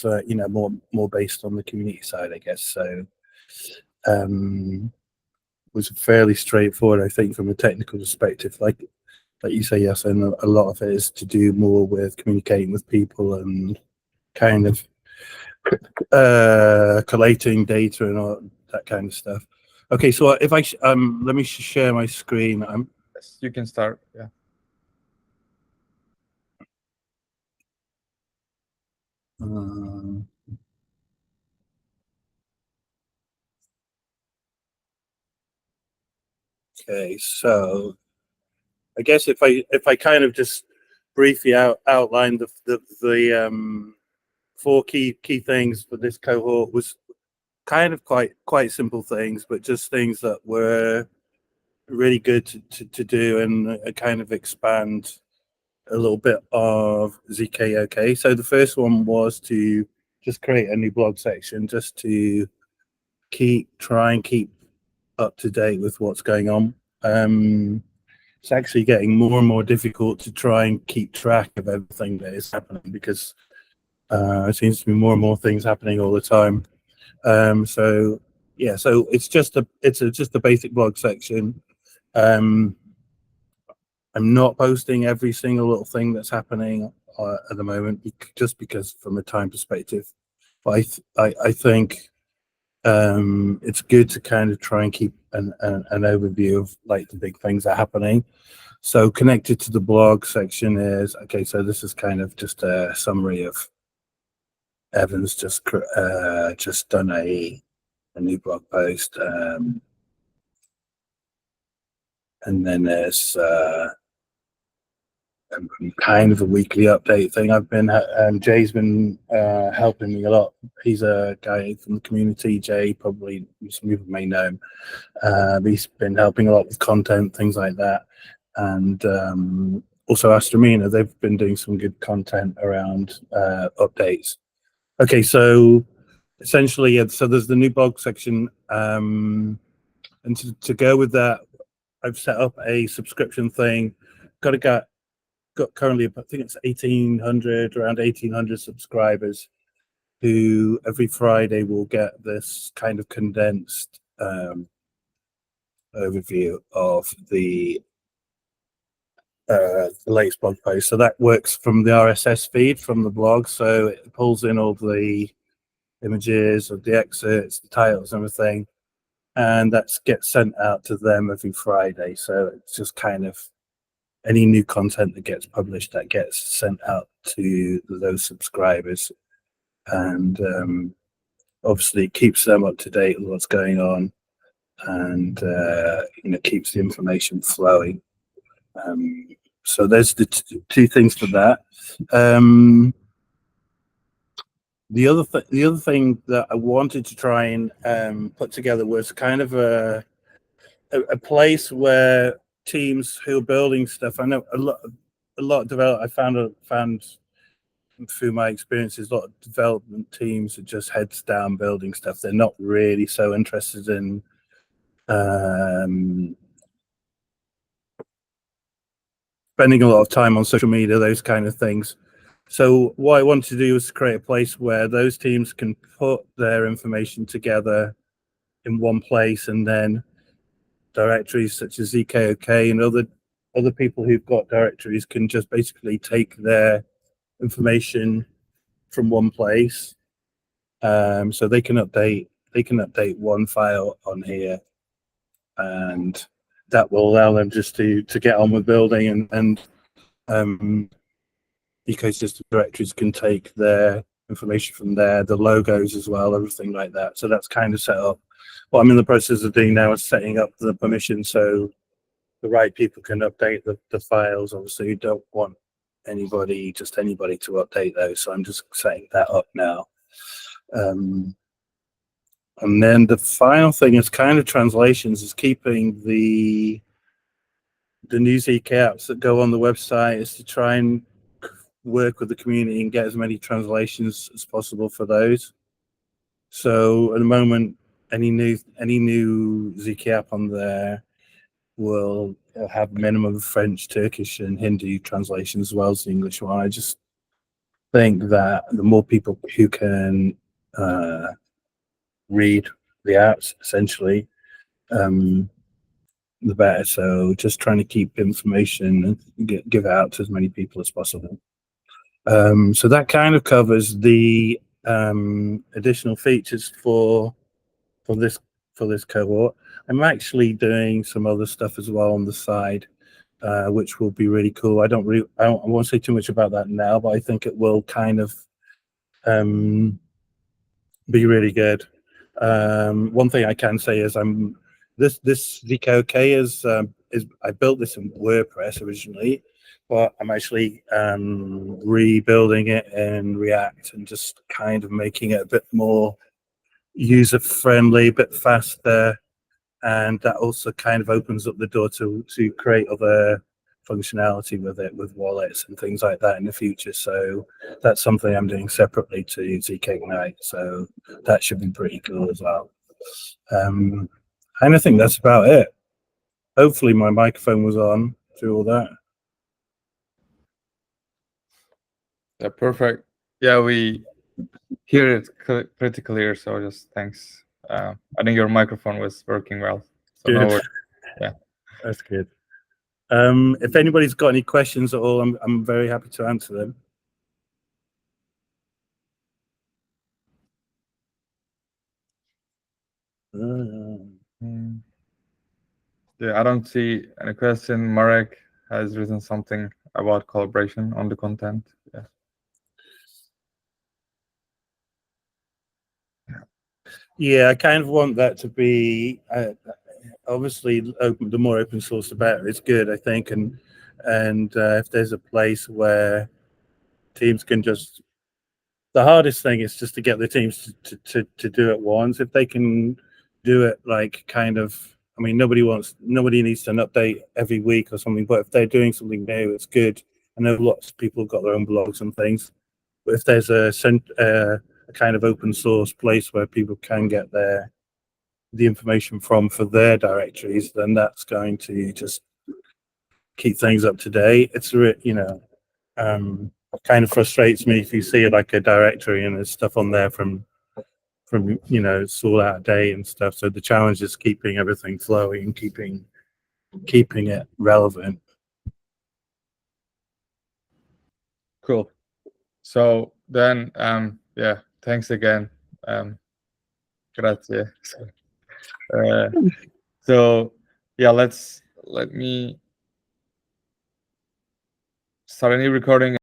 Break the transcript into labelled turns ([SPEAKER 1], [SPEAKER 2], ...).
[SPEAKER 1] more based on the community side, I guess. So was fairly straightforward, I think, from a technical perspective. Like you say, yes, and a lot of it is to do more with communicating with people and kind of collating data and all that kind of stuff. Okay, so if I let me share my screen.
[SPEAKER 2] Yes, you can start. Yeah.
[SPEAKER 1] Okay, so I guess if I kind of just briefly outline the four key things for this cohort, was kind of quite simple things, but just things that were really good to do and kind of expand a little bit of ZKOK. So the first one was to just create a new blog section, just to try and keep up to date with what's going on. It's actually getting more and more difficult to try and keep track of everything that is happening, because it seems to be more and more things happening all the time. So yeah, so it's just a basic blog section. I'm not posting every single little thing that's happening at the moment, just because from a time perspective. But I think it's good to kind of try and keep an overview of like the big things that are happening. So connected to the blog section is, okay, so this is kind of just a summary of Evan's just done a new blog post, and then there's kind of a weekly update thing. I've been Jay's been helping me a lot. He's a guy from the community. Jay, probably some people may know him. He's been helping a lot with content, things like that, and also Astramina. They've been doing some good content around updates. Okay, so essentially, so there's the new blog section, and to go with that, I've set up a subscription thing. Got currently, I think it's 1,800, around 1,800 subscribers, who every Friday will get this kind of condensed overview of the latest blog post. So that works from the RSS feed from the blog. So it pulls in all the images of the excerpts, the titles, and everything, and that gets sent out to them every Friday. So it's just kind of any new content that gets published that gets sent out to those subscribers, and obviously it keeps them up to date with what's going on, and keeps the information flowing. So there's the two things for that. The other thing that I wanted to try and put together was kind of a place where teams who are building stuff. I know a lot of development. I found through my experiences, a lot of development teams are just heads down building stuff. They're not really so interested in spending a lot of time on social media, those kind of things. So what I wanted to do was create a place where those teams can put their information together in one place, and then directories such as ZKOK and other people who've got directories can just basically take their information from one place, so they can update one file on here, and that will allow them just to get on with building, and ecosystem directories can take their information from there, the logos as well, everything like that. So that's kind of set up. What I'm in the process of doing now is setting up the permission so the right people can update the files. Obviously, you don't want anybody to update those. So I'm just setting that up now. And then the final thing is kind of translations, is keeping the new ZK apps that go on the website, is to try and work with the community and get as many translations as possible for those. So at the moment, any new ZK app on there will have minimum French, Turkish, and Hindu translations as well as the English one. think that the more people who can read the apps, essentially, the better. So just trying to keep information and give it out to as many people as possible. So that kind of covers the additional features for this cohort. I'm actually doing some other stuff as well on the side, which will be really cool. I won't say too much about that now, but I think it will kind of be really good. One thing I can say is this ZKOK is I built this in WordPress originally, but I'm actually rebuilding it in React and just kind of making it a bit more user friendly, a bit faster, and that also kind of opens up the door to create other functionality with it, with wallets and things like that in the future. So that's something I'm doing separately to ZKI3. So that should be pretty cool as well. And I think that's about it. Hopefully my microphone was on through all that.
[SPEAKER 2] Yeah, perfect. Yeah, we hear it pretty clear. So just thanks. I think your microphone was working well. So no worries. Yeah,
[SPEAKER 1] that's good. If anybody's got any questions at all, I'm very happy to answer them.
[SPEAKER 2] Yeah, I don't see any question. Marek has written something about collaboration on the content. Yeah.
[SPEAKER 1] Yeah, I kind of want that to be obviously open. The more open source, the better. It's good, I think, and if there's a place where teams can just, the hardest thing is just to get the teams to do it once. If they can do it like kind of, I mean, nobody needs an update every week or something, but if they're doing something new, it's good. I know lots of people have got their own blogs and things, but if there's a kind of open source place where people can get the information from for their directories, then that's going to just keep things up to date. It's kind of frustrates me if you see like a directory and there's stuff on there from it's all out of date and stuff. So the challenge is keeping everything flowing and keeping it relevant.
[SPEAKER 2] Cool. So then, yeah, thanks again. Grazie. So yeah, let me start a new recording.